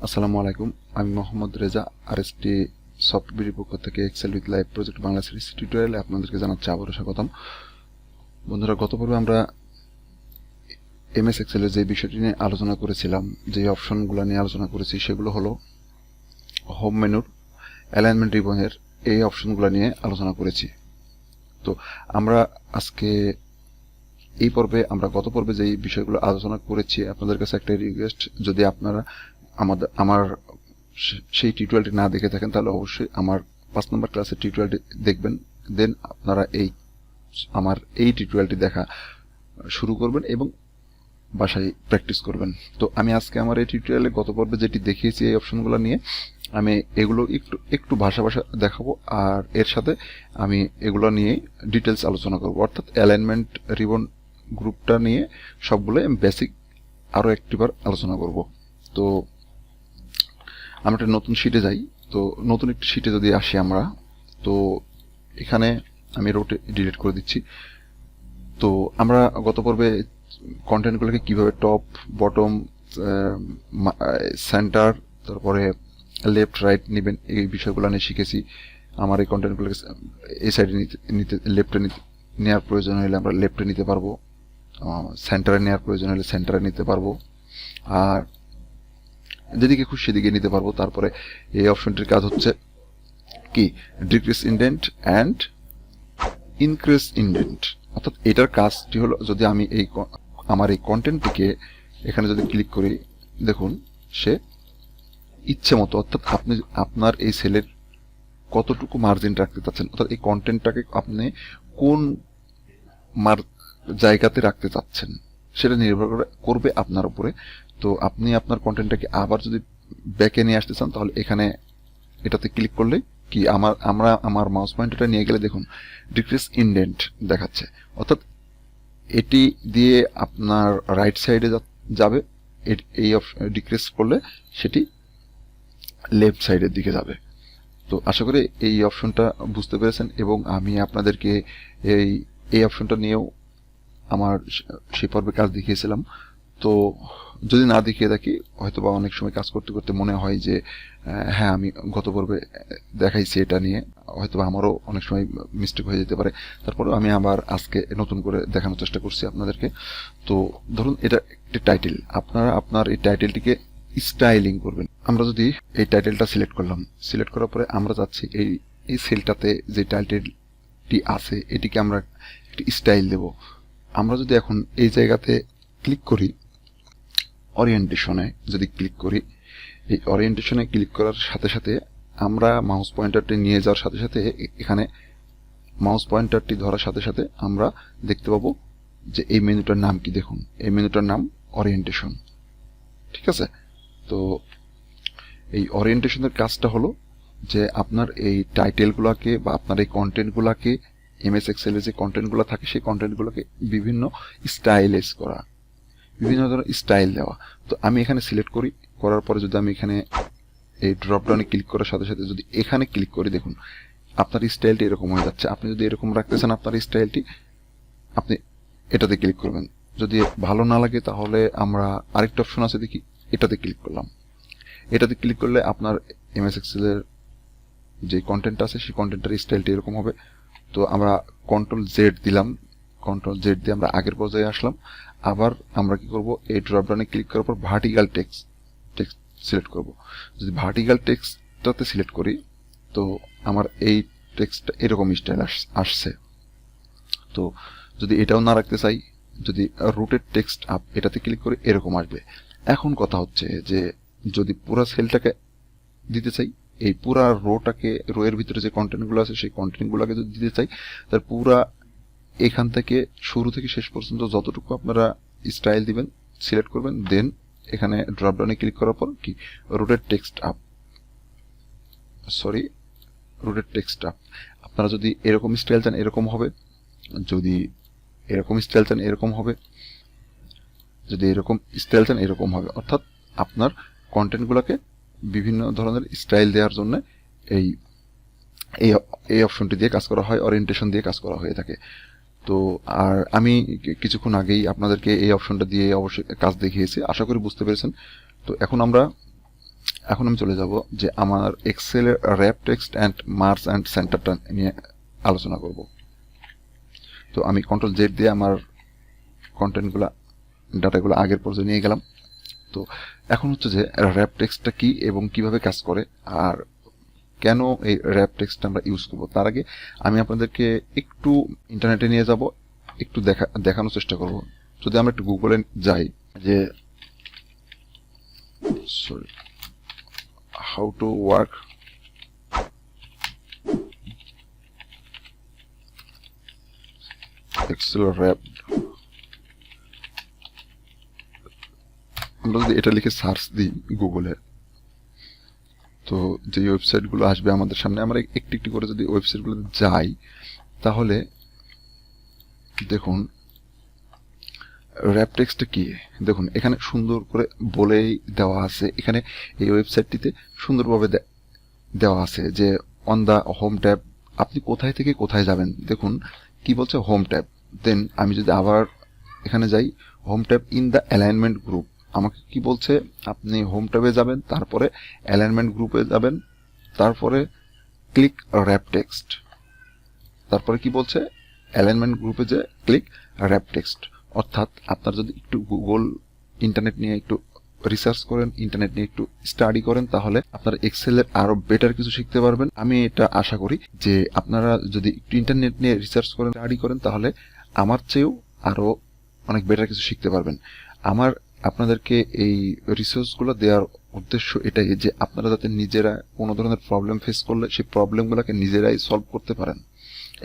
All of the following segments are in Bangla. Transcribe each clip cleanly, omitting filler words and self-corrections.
আসসালামু আলাইকুম, আমি মোহাম্মদ রেজা। RST সফটবির পক্ষ থেকে Excel with live project Bangla series টিউটোরিয়ালে আপনাদেরকে জানাচ্ছি আবারও স্বাগতম। বন্ধুরা, গত পর্বে আমরা MS এক্সেলের যে বিষয়টি নিয়ে আলোচনা করেছিলাম, যে অপশনগুলো নিয়ে আলোচনা করেছি, সেগুলো হলো হোম মেনুর অ্যালাইনমেন্ট রিবনের এই অপশনগুলো নিয়ে আলোচনা করেছি। তো আমরা আজকে এই পর্বে আমরা গত পর্বে যেই বিষয়গুলো আলোচনা করেছি, আপনাদের কাছে একটা রিকোয়েস্ট, যদি আপনারা আমার সেই টিউটোরিয়ালটি না দেখে থাকেন তাহলে অবশ্যই আমার 5 নম্বর ক্লাসের টিউটোরিয়ালটি দেখবেন, দেন আপনারা আমার এই টিউটোরিয়ালটি দেখা শুরু করবেন এবং বাসায় প্র্যাকটিস করবেন। তো আমি আজকে আমার এই টিউটোরিয়ালে গত পর্বে যেটি দেখিয়েছি এই অপশনগুলো নিয়ে আমি এগুলো একটু ভাষা দেখাবো, আর এর সাথে আমি এগুলো নিয়ে ডিটেলস আলোচনা করব, অর্থাৎ অ্যালাইনমেন্ট রিবন গ্রুপটা নিয়ে সবগুলো বেসিক আরও একটিবার আলোচনা করব। তো আমরা একটা নতুন শিটে যাই। তো নতুন একটি শিটে যদি আসি আমরা, তো এখানে আমি রোটে ডিলিট করে দিচ্ছি। তো আমরা গত পর্বে কন্টেন্টগুলোকে কিভাবে টপ, বটম, সেন্টার, তারপরে লেফট রাইট নেবেন, এই বিষয়গুলো নিয়ে শিখেছি। আমার এই কন্টেন্টগুলোকে এই সাইডে লেফটে নেওয়ার প্রয়োজন হলে আমরা লেফটে নিতে পারবো, সেন্টারে নেওয়ার প্রয়োজন হলে সেন্টারে নিতে পারবো, আর যেদিকে খুশি সেদিকে নিতে পারবো। তারপরে এই অপশনটির কাজ হচ্ছে কি, decrease indent and increase indent, অর্থাৎ এটার কাজটি হলো, যদি আমি আমার এই কন্টেন্টটিকে এখানে যদি ক্লিক করি, দেখুন সে ইচ্ছে মতো, অর্থাৎ আপনি আপনার এই সেলের কতটুকু মার্জিন রাখতে চাচ্ছেন, অর্থাৎ এই কন্টেন্টটাকে আপনি কোন জায়গাতে রাখতে চাচ্ছেন সেটা নির্ভর করবে আপনার উপরে। তো আপনি আপনার কন্টেন্টটাকে আবার যদি ব্যাকে নিয়ে আসতে চান, তাহলে এখানে এটাতে ক্লিক করলে কি আমার মাউস পয়েন্টারটা নিয়ে গেলে দেখুন ডিক্রিজ ইন্ডেন্ট দেখাচ্ছে, অর্থাৎ এটি দিয়ে আপনার রাইট সাইডে যাবে, এই ডিক্রিজ করলে সেটি লেফট সাইডের দিকে যাবে। তো আশা করি এই অপশনটা বুঝতে পেরেছেন, এবং আমি আপনাদেরকে এই অপশনটা নিয়েও আমার সেই পর্বে কাজ দেখিয়েছিলাম। তো যদি না দেখিয়ে থাকি, হয়তো বা অনেক সময় কাজ করতে করতে মনে হয় যে হ্যাঁ আমি গত পর্বে দেখাইছি এটা নিয়ে, হয়তো বা আমারও অনেক সময় মিস্টেক হয়ে যেতে পারে। তারপরেও আমি আবার আজকে নতুন করে দেখানোর চেষ্টা করছি আপনাদেরকে। তো ধরুন এটা একটি টাইটেল, আপনারা আপনার এই টাইটেলটিকে স্টাইলিং করবেন। আমরা যদি এই টাইটেলটা সিলেক্ট করলাম, সিলেক্ট করার পরে আমরা যাচ্ছি এই সেলটাতে যে টাইটেলটি আছে এটিকে আমরা একটি স্টাইল দেব। আমরা যদি এখন এই জায়গাতে ক্লিক করি, ওরিয়েন্টেশনে যদি ক্লিক করি, এই ওরিয়েন্টেশনে ক্লিক করার সাথে সাথে আমরা মাউস পয়েন্টারটি নিয়ে যাওয়ার সাথে সাথে এখানে মাউস পয়েন্টারটি ধরার সাথে সাথে আমরা দেখতে পাবো যে এই মেনুটার নাম কি, দেখুন এই মেনুটার নাম ওরিয়েন্টেশন। ঠিক আছে, তো এই ওরিয়েন্টেশনের কাজটা হলো যে আপনার এই টাইটেলগুলোকে বা আপনার এই কন্টেন্টগুলোকে, MS এক্সেলে যে কন্টেন্টগুলো থাকে সেই কন্টেন্টগুলোকে বিভিন্ন স্টাইলাইজ করা, বিভিন্ন ধরনের স্টাইল দেওয়া। তো আমি এখানে সিলেক্ট করি, করার পরে যদি আমি এখানে এই ড্রপডাউনে ক্লিক করার সাথে সাথে যদি এখানে ক্লিক করি, দেখুন আপনার স্টাইলটি এরকম হয়ে যাচ্ছে। আপনি যদি এরকম রাখতে চান আপনার স্টাইলটি, আপনি এটাতে ক্লিক করবেন। যদি ভালো না লাগে তাহলে আমরা আরেকটা অপশন আছে, দেখি এটাতে ক্লিক করলাম। এটাতে ক্লিক করলে আপনার MS এক্সেলের যে কন্টেন্ট আছে সেই কন্টেন্টের স্টাইলটি এরকম হবে। তো আমরা Ctrl-Z দিলাম, Ctrl-Z দিয়ে আমরা আগের পর্যায়ে আসলাম। আবার আমরা কি করব, এই ড্রপডাউনে ক্লিক করার পর ভার্টিক্যাল টেক্সট সিলেক্ট করব। যদি ভার্টিক্যাল টেক্সটটাতে সিলেক্ট করি, তো আমার এই টেক্সটটা এরকম স্টাইল আসছে। তো যদি এটাও না রাখতে চাই, যদি রুটেড টেক্সট আপ এটাতে ক্লিক করি, এরকম আসবে। এখন কথা হচ্ছে যে যদি পুরো সেলটাকে দিতে চাই, এই পুরা রোয়ের ভিতরে যে কন্টেন্টগুলো আছে সেই কন্টেন্টগুলোকে যদি দিতে চাই, তার পুরা এখান থেকে শুরু থেকে শেষ পর্যন্ত যতটুকু আপনারা স্টাইল দিবেন সিলেক্ট করবেন, দেন এখানে ড্রপডাউনে ক্লিক করার পর কি রুটেড টেক্সট আপ, আপনারা যদি এরকম স্টাইল চান এরকম হবে, যদি এরকম স্টাইল চান এরকম হবে, যদি এরকম স্টাইল চান এরকম হবে। অর্থাৎ আপনার কন্টেন্টগুলোকে বিভিন্ন ধরনের স্টাইল দেওয়ার জন্য এই অপশনটি দিয়ে কাজ করা হয়, ওরিয়েন্টেশন দিয়ে কাজ করা হয়ে থাকে। তো আর আমি কিছুক্ষণ আগেই আপনাদেরকে এই অপশনটা দিয়ে অবশ্যই কাজ দেখিয়েছি, আশা করি বুঝতে পেরেছেন। তো এখন আমরা এখন আমি চলে যাব যে আমার এক্সেলের wrap text and merge and সেন্টারটা নিয়ে আলোচনা করব। তো আমি কন্ট্রোল জেড দিয়ে আমার কন্টেন্টগুলো ডাটাগুলো আগের পর্যায়ে নিয়ে গেলাম। তো এখন হচ্ছে যে র্যাপ টেক্সটটা কি এবং কিভাবে কাজ করে আর কেন এই র্যাপ টেক্সটটা আমরা ইউজ করব, তার আগে আমি আপনাদেরকে একটু ইন্টারনেটে নিয়ে যাব, একটু দেখানোর চেষ্টা করব। যদি আমরা একটু গুগলে যাই যে sorry how to work Excel wrap, আমরা যদি এটা লিখে সার্চ দিই গুগলে, তো যে ওয়েবসাইটগুলো আসবে আমাদের সামনে, আমরা একটি একটি করে যদি ওয়েবসাইটগুলোতে যাই তাহলে দেখুন র্যাপ টেক্সট কি। দেখুন এখানে সুন্দর করে বলেই দেওয়া আছে, এখানে এই ওয়েবসাইটটিতে সুন্দরভাবে দেওয়া আছে যে অন দ্য হোম ট্যাব আপনি কোথায় থেকে কোথায় যাবেন। দেখুন কি বলছে, হোম ট্যাব। দেন আমি যদি আবার এখানে যাই, home tab in the alignment group, আমাকে কি বলছে, আপনি হোম ট্যাবে যাবেন, তারপরে অ্যালাইনমেন্ট গ্রুপে যাবেন, তারপরে ক্লিক র্যাপ টেক্সট, তারপরে কি বলছে, অ্যালাইনমেন্ট গ্রুপে যে ক্লিক র্যাপ টেক্সট। অর্থাৎ আপনার যদি একটু গুগল ইন্টারনেট নিয়ে একটু রিসার্চ করেন, ইন্টারনেট নিয়ে একটু স্টাডি করেন, তাহলে আপনারা এক্সেলের আরো বেটার কিছু শিখতে পারবেন। আমি এটা আশা করি যে আপনারা যদি একটু ইন্টারনেট নিয়ে রিসার্চ করেন, স্টাডি করেন, তাহলে আমার চেয়েও আরো অনেক বেটার কিছু শিখতে পারবেন। আমার আপনাদেরকে এই রিসোর্সগুলো দেওয়ার উদ্দেশ্য এটাই যে আপনারা যাতে নিজেরা কোনো ধরনের প্রবলেম ফেস করলে সেই প্রবলেমগুলোকে নিজেরাই সলভ করতে পারেন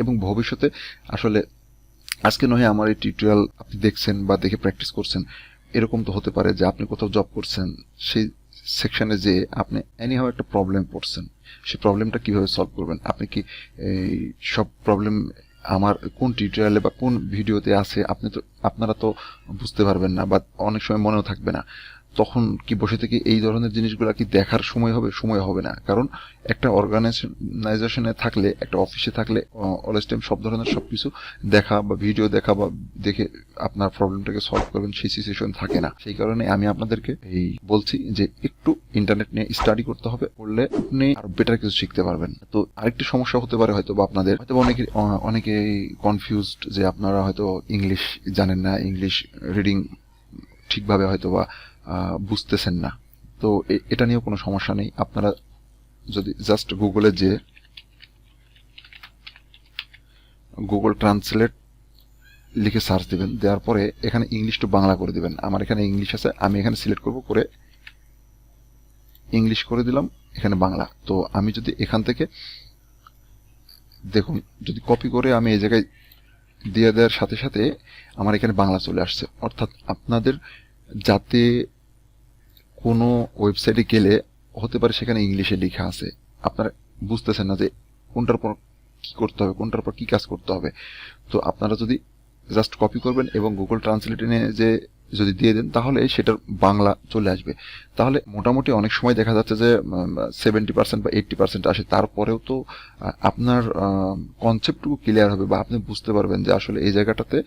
এবং ভবিষ্যতে আসলে আজকে নয় আমার এই টিউটোরিয়াল আপনি দেখছেন বা দেখে প্র্যাকটিস করছেন, এরকম তো হতে পারে যে আপনি কোথাও জব করছেন, সেই সেকশনে যে আপনি এনিহাও একটা প্রবলেম পড়ছেন, সেই প্রবলেমটা কিভাবে সলভ করবেন, আপনি কি এই সব প্রবলেম আমার কোন টিউটোরিয়ালে বা কোন ভিডিওতে আছে আপনারা তো বুঝতে পারবেন না বা অনেক সময় মনেও থাকবে না। তখন কি বসে থেকে এই ধরনের জিনিসগুলো কি দেখার সময় হবে? সময় হবে না। কারণ একটা অর্গানাইজেশনে থাকলে, একটা অফিসে থাকলে অলওয়েজ টাইম সব ধরনের সবকিছু দেখা বা ভিডিও দেখা বা দেখে আপনার প্রবলেমটাকে সলভ করবেন সেই সিচুয়েশন থাকে না। সেই কারণে আমি আপনাদেরকে এই বলছি যে একটু ইন্টারনেট নিয়ে স্টাডি করতে হবে, করলে আপনি আরো বেটার কিছু শিখতে পারবেন। তো আরেকটি সমস্যা হতে পারে হয়তো বা আপনাদের, হয়তো অনেকে কনফিউজড যে আপনারা হয়তো ইংলিশ জানেন না, ইংলিশ রিডিং ঠিকভাবে হয়তো বা বুঝতেছেন না। তো এটা নিয়েও কোনো সমস্যা নেই। আপনারা যদি জাস্ট গুগলে যে গুগল ট্রান্সলেট লিখে সার্চ দিবেন, দেওয়ার পরে এখানে ইংলিশ টু বাংলা করে দিবেন। আমার এখানে ইংলিশ আছে, আমি এখানে সিলেক্ট করব, করে ইংলিশ করে দিলাম, এখানে বাংলা। তো আমি যদি এখান থেকে দেখুন, যদি কপি করে আমি এই জায়গায় দিয়ে দেওয়ার সাথে সাথে আমার এখানে বাংলা চলে আসছে। অর্থাৎ আপনাদের যাতে কোনো ওয়েবসাইটে গেলে হতে পারে সেখানে ইংলিশে লেখা আছে, আপনারা বুঝতেছেন না যে কোনটার পর কি করতে হবে, কোনটার পর কি কাজ করতে হবে। তো আপনারা যদি জাস্ট কপি করবেন এবং গুগল ট্রান্সলেটে নিয়ে যে যদি দিয়ে দেন, তাহলে সেটার বাংলা চলে আসবে। তাহলে মোটামুটি অনেক সময় দেখা যাচ্ছে যে 70% বা 80% আসে, তারপরেও তো আপনার কনসেপ্টটুকু ক্লিয়ার হবে বা আপনি বুঝতে পারবেন যে আসলে এই জায়গাটাতে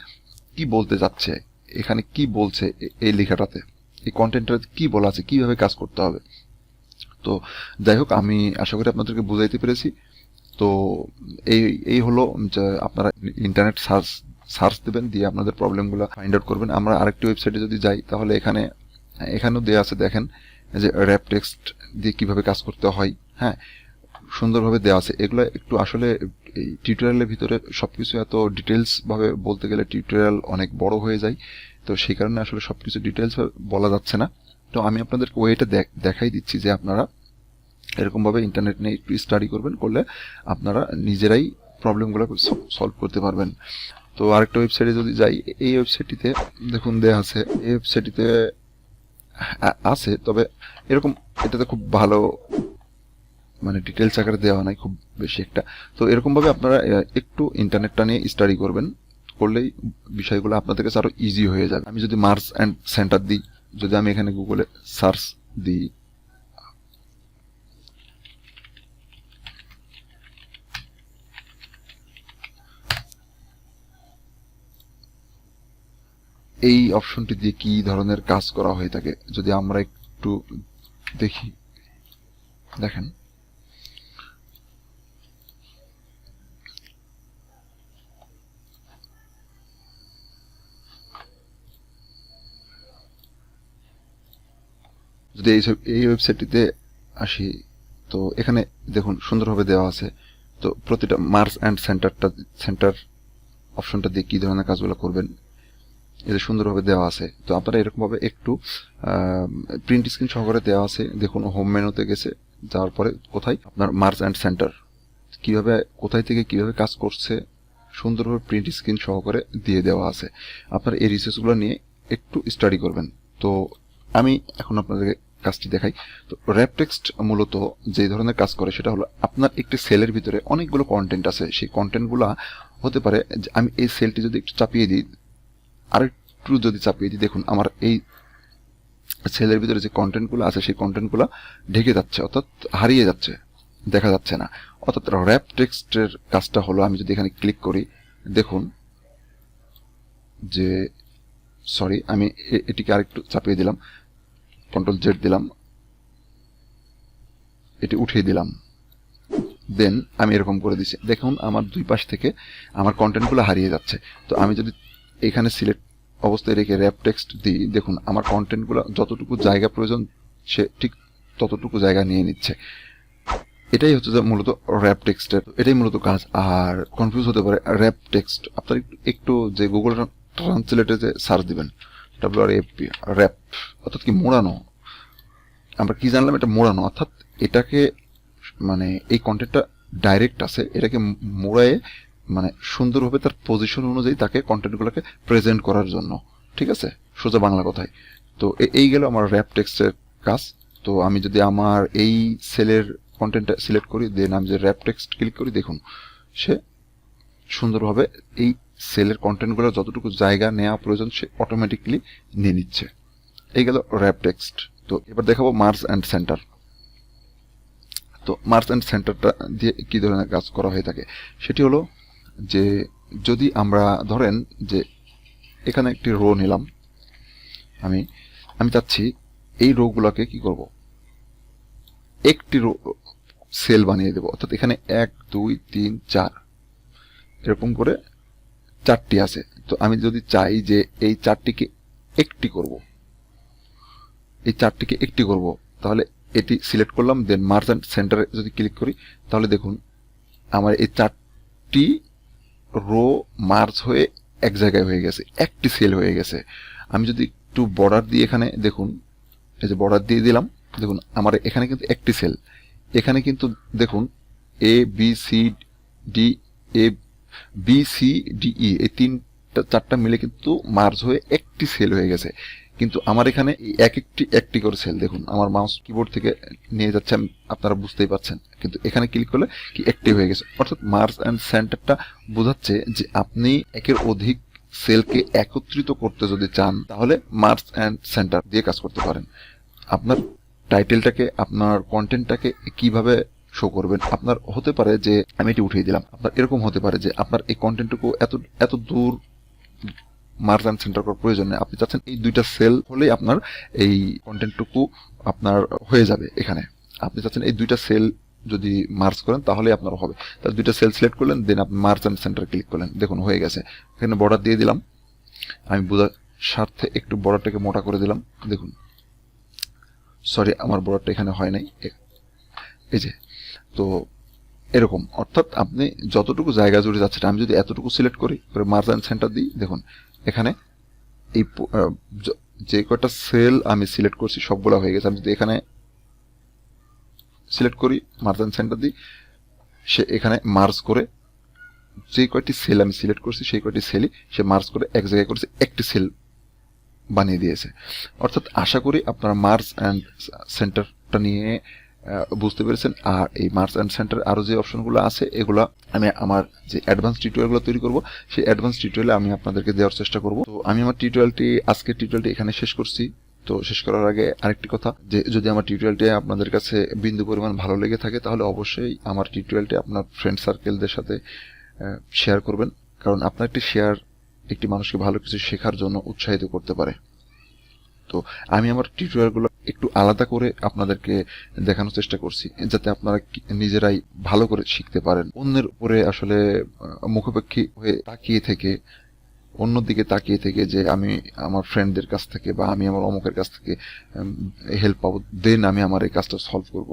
কি বলতে যাচ্ছে, এখানে কি বলছে, এই লেখাটাতে এই কন্টেন্টটা কি বলা আছে, কিভাবে কাজ করতে হবে। তো যাই হোক, আমি আশা করি আপনাদেরকে বুঝাইতে পেরেছি। তো এই হলো যে আপনারা ইন্টারনেট সার্চ দেবেন, দিয়ে আপনাদের প্রবলেমগুলো ফাইন্ড আউট করবেন। আমরা আরেকটি ওয়েবসাইটে যদি যাই, তাহলে এখানেও দেওয়া আছে, দেখেন যে র্যাপ টেক্সট দিয়ে কিভাবে কাজ করতে হয়। হ্যাঁ, সুন্দরভাবে দেওয়া আছে। এগুলো একটু আসলে এই টিউটোরিয়ালের ভিতরে সবকিছু এত ডিটেলস ভাবে বলতে গেলে টিউটোরিয়াল অনেক বড় হয়ে যায়, তো সেই কারণে আসলে সবকিছু ডিটেলস বলা যাচ্ছে না। তো আমি আপনাদেরকে ওইটা দেখাই দিচ্ছি যে আপনারা এরকম ভাবে ইন্টারনেট নিয়ে একটু স্টাডি করবেন, করলে আপনারা নিজেরাই প্রবলেমগুলো সলভ করতে পারবেন। তো আরেকটা ওয়েবসাইটে যদি যাই, এই ওয়েবসাইটটিতে দেখুন দেয়া আছে, এই ওয়েবসাইটটিতে আছে, তবে এরকম এটাতে খুব ভালো মানে ডিটেলস আকারে দেওয়া নাই খুব বেশি একটা। তো এরকম ভাবে আপনারা একটু ইন্টারনেটটা নিয়ে স্টাডি করবেন, করলেই বিষয়গুলো আপনাদের কাছে আরো ইজি হয়ে যাবে। আমি যদি মার্জ অ্যান্ড সেন্টার দিই, যদি আমি এখানে গুগলে সার্চ দিই, এই অপশনটি দিয়ে কি ধরনের কাজ করা হয়ে থাকে যদি আমরা একটু দেখি। দেখেন যদি এই ওয়েবসাইটটিতে আসি, তো এখানে দেখুন সুন্দরভাবে দেওয়া আছে। তো প্রতিটা মার্জ অ্যান্ড সেন্টার অপশনটা দিয়ে কি ধরনের কাজগুলো করবেন এটা সুন্দরভাবে দেওয়া আছে। তো আপনারা এরকমভাবে একটু প্রিন্ট স্ক্রিন সহকারে দেওয়া আছে। দেখুন হোম মেনুতে গেছে, যাওয়ার পরে কোথায় আপনার মার্জ অ্যান্ড সেন্টার কিভাবে কোথায় থেকে কিভাবে কাজ করছে সুন্দরভাবে প্রিন্ট স্ক্রিন সহকারে দিয়ে দেওয়া আছে। আপনারা এই রিসোর্সগুলো নিয়ে একটু স্টাডি করবেন। তো আমি এখন আপনাদেরকে কাজটি দেখাই। তো র্যাপ টেক্সট মূলত যে ধরনের কাজ করে সেটা হলো আপনার একটি সেলের ভিতরে অনেকগুলো কন্টেন্ট আছে। সেই কন্টেন্টগুলো হতে পারে যে আমি এই সেলটি যদি একটু চাপিয়ে দিই, আরেকটু যদি চাপিয়ে দিই, দেখুন আমার এই সেলের ভিতরে যে কন্টেন্টগুলো আছে সেই কন্টেন্টগুলো ঢেকে যাচ্ছে, অর্থাৎ হারিয়ে যাচ্ছে, দেখা যাচ্ছে না। অর্থাৎ র্যাপ টেক্সটের কাজটা হলো আমি যদি এখানে ক্লিক করি, দেখুন যে সরি আমি এটিকে আরেকটু চাপিয়ে দিলাম, কন্ট্রোল জেড দিলাম, এটি উঠিয়ে দিলাম, দেন আমি এরকম করে দিচ্ছি। দেখুন আমার দুই পাশ থেকে আমার কন্টেন্টগুলো হারিয়ে যাচ্ছে। তো আমি যদি এখানে সিলেক্ট অবস্থায় রেখে র্যাপ টেক্সট দিই, দেখুন আমার কন্টেন্টগুলো যতটুকু জায়গা প্রয়োজন সে ঠিক ততটুকু জায়গা নিয়ে নিচ্ছে। এটাই হচ্ছে যে মূলত র্যাপ টেক্সটের, এটাই মূলত কাজ। আর কনফিউজ হতে পারে র্যাপ টেক্সট, আপনার একটু যে গুগল ট্রান্সলেটে যে সার্চ দিবেন WRAP র্যাপ, অর্থাৎ কি মোড়ানো। আমরা কি জানলাম, এটা মোড়ানো, অর্থাৎ এটাকে মানে এই কন্টেন্টটা ডাইরেক্ট আছে, এটাকে মোড়ায়ে মানে সুন্দরভাবে তার পজিশন অনুযায়ী তাকে কন্টেন্টগুলোকে প্রেজেন্ট করার জন্য। ঠিক আছে, সোজা বাংলা কথায়। তো এই গেল আমার র্যাপ টেক্সটের কাজ। তো আমি যদি আমার এই সেলের কন্টেন্টটা সিলেক্ট করি, দেন আমি যে র্যাপ টেক্সট ক্লিক করি, দেখুন সে সুন্দরভাবে এই সেলের কন্টেন্টগুলো যতটুকু জায়গা নেওয়া প্রয়োজন সে অটোমেটিকলি নিয়ে নিচ্ছে। এই গেল র্যাপ টেক্সট। তো এবার দেখাবো মার্জ অ্যান্ড সেন্টার। তো মার্জ অ্যান্ড সেন্টারটা দিয়ে কি ধরনের কাজ করা হয়ে থাকে সেটি হলো যে যদি আমরা ধরেন যে এখানে একটি রো নিলাম, আমি চাচ্ছি এই রোগুলোকে কি করব, একটি রো সেল বানিয়ে দেব। অর্থাৎ এখানে 1 2 3 4 এরকম করে 4টি আছে। তো আমি যদি চাই যে এই 4টিকে একটি করব, এই 4টিকে একটি করব, তাহলে এটি সিলেক্ট করলাম, দেন মার্জ অ্যান্ড সেন্টারে যদি ক্লিক করি, তাহলে দেখুন আমার এই 4টি রো মার্জ হয়ে এক জায়গায় হয়ে গেছে, একটি সেল হয়ে গেছে। আমি যদি একটু বর্ডার দিয়ে এখানে দেখুন, এই যে বর্ডার দিয়ে দিলাম, দেখুন আমার এখানে কিন্তু একটি সেল, এখানে কিন্তু দেখুন এ বি সি ডি এই 4টা মিলে কিন্তু মার্জ হয়ে একটি সেল হয়ে গেছে। কিন্তু আমার এখানে একটি করে সেল, দেখুন আমার মাউস কিবোর্ড থেকে নিয়ে যাচ্ছে, আপনারা বুঝতেই পারছেন, কিন্তু এখানে ক্লিক করলে কি একটি হয়ে গেছে। অর্থাৎ মার্জ অ্যান্ড সেন্টারটা বোঝাচ্ছে যে আপনি একের অধিক সেলকে একত্রিত করতে যদি চান তাহলে মার্জ অ্যান্ড সেন্টার দিয়ে কাজ করতে পারেন। আপনার টাইটেলটাকে, আপনার কন্টেন্টটাকে কিভাবে শো করবেন, আপনার হতে পারে যে আমি এটি উঠিয়ে দিলাম, আপনার এরকম হতে পারে যে আপনার এই কন্টেন্টটুকু এত দূর মার্জ অ্যান্ড সেন্টার করার প্রয়োজন নেই, আপনি চাচ্ছেন এই দুইটা সেল হলেই আপনার এই কন্টেন্টটুকু আপনার হয়ে যাবে। এখানে আপনি চাচ্ছেন এই দুইটা সেল যদি মার্জ করেন তাহলে আপনার হবে। তাহলে দুইটা সেল সিলেক্ট করলেন, দেন আপনি মার্জ অ্যান্ড সেন্টার ক্লিক করলেন, দেখুন হয়ে গেছে। এখানে বর্ডার দিয়ে দিলাম, আমি বোঝার স্বার্থে একটু বর্ডারটাকে মোটা করে দিলাম, দেখুন সরি আমার বর্ডারটা এখানে হয় নাই, এই যে। তো এরকম, অর্থাৎ আপনি যতটুকু জায়গা জুড়ে যাচ্ছে, আমি যদি এতটুকু সিলেক্ট করি, মার্জ অ্যান্ড সেন্টার দিই, দেখুন এখানে এই যে কয়টা সেল আমি সিলেক্ট করছি সবগুলো হয়ে গেছে। আমি যদি এখানে সিলেক্ট করি, মার্জ অ্যান্ড সেন্টার দিই, সে এখানে মার্জ করে যে কয়টি সেল আমি সিলেক্ট করছি সেই কয়টি সেলই সে মার্জ করে এক জায়গায় করেছে, একটি সেল বানিয়ে দিয়েছে। অর্থাৎ আশা করি আপনারা মার্জ অ্যান্ড সেন্টারটা নিয়ে বুঝতে পেরেছেন। আর এই মার্জ অ্যান্ড সেন্টার আরো যে অপশনগুলো আছে এগুলো আমি আমার যে অ্যাডভান্স টিউটোরিয়ালগুলো তৈরি করব সেই অ্যাডভান্স টিউটোরিয়ালে আমি আপনাদেরকে দেওয়ার চেষ্টা করব। তো আমি আমার আজকের টিউটোরিয়ালটি এখানে শেষ করছি। তো শেষ করার আগে আরেকটি কথা, যে যদি আমার টিউটোরিয়ালটি আপনাদের কাছে বিন্দু পরিমাণ ভালো লেগে থাকে তাহলে অবশ্যই আমার টিউটোরিয়ালটি আপনার ফ্রেন্ড সার্কেলদের সাথে শেয়ার করবেন, কারণ আপনার একটি শেয়ার একটি মানুষকে ভালো কিছু শেখার জন্য উৎসাহিত করতে পারে। তো আমি আমার টিউটোরিয়ালগুলো একটু আলাদা করে আপনাদেরকে দেখানোর চেষ্টা করছি, যাতে আপনারা নিজেরাই ভালো করে শিখতে পারেন। অন্যের উপরে আসলে মুখাপেক্ষী হয়ে তাকিয়ে থেকে, অন্যদিকে তাকিয়ে থেকে যে আমি আমার ফ্রেন্ডদের কাছ থেকে বা আমি আমার অমুকের কাছ থেকে হেল্প পাবো, দেন আমি আমার এই কাজটা সলভ করব,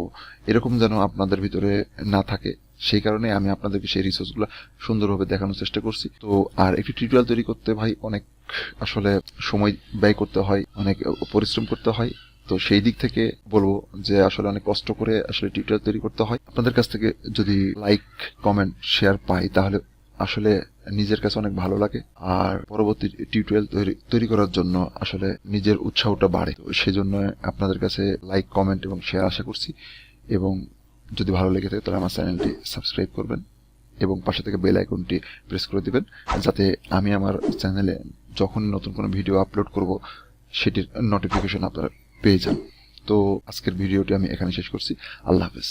এরকম যেন আপনাদের ভিতরে না থাকে। সেই কারণে আমি আপনাদেরকে সেই রিসোর্সগুলো সুন্দরভাবে দেখানোর চেষ্টা করছি। তো আর একটি টিউটোরিয়াল তৈরি করতে ভাই অনেক আসলে সময় ব্যয় করতে হয়, অনেক পরিশ্রম করতে হয়। তো সেই দিক থেকে বলবো যে আসলে অনেক কষ্ট করে আসলে টিউটোরিয়াল তৈরি করতে হয়। আপনাদের কাছ থেকে যদি লাইক, কমেন্ট, শেয়ার পাই তাহলে আসলে নিজের কাছে অনেক ভালো লাগে, আর পরবর্তী টিউটোরিয়াল তৈরি করার জন্য আসলে নিজের উৎসাহটা বাড়ে। তো সেজন্য আপনাদের কাছে লাইক, কমেন্ট এবং শেয়ার আশা করছি। এবং যদি ভালো লেগে থাকে তাহলে আমার চ্যানেলটি সাবস্ক্রাইব করবেন এবং পাশে থেকে বেল আইকনটি প্রেস করে দিবেন, যাতে আমি আমার চ্যানেলে যখন নতুন কোনো ভিডিও আপলোড করব সেটির নোটিফিকেশন আপনারা পেয়ে যান। তো আজকের ভিডিওটি আমি এখানে শেষ করছি। আল্লাহ হাফেজ।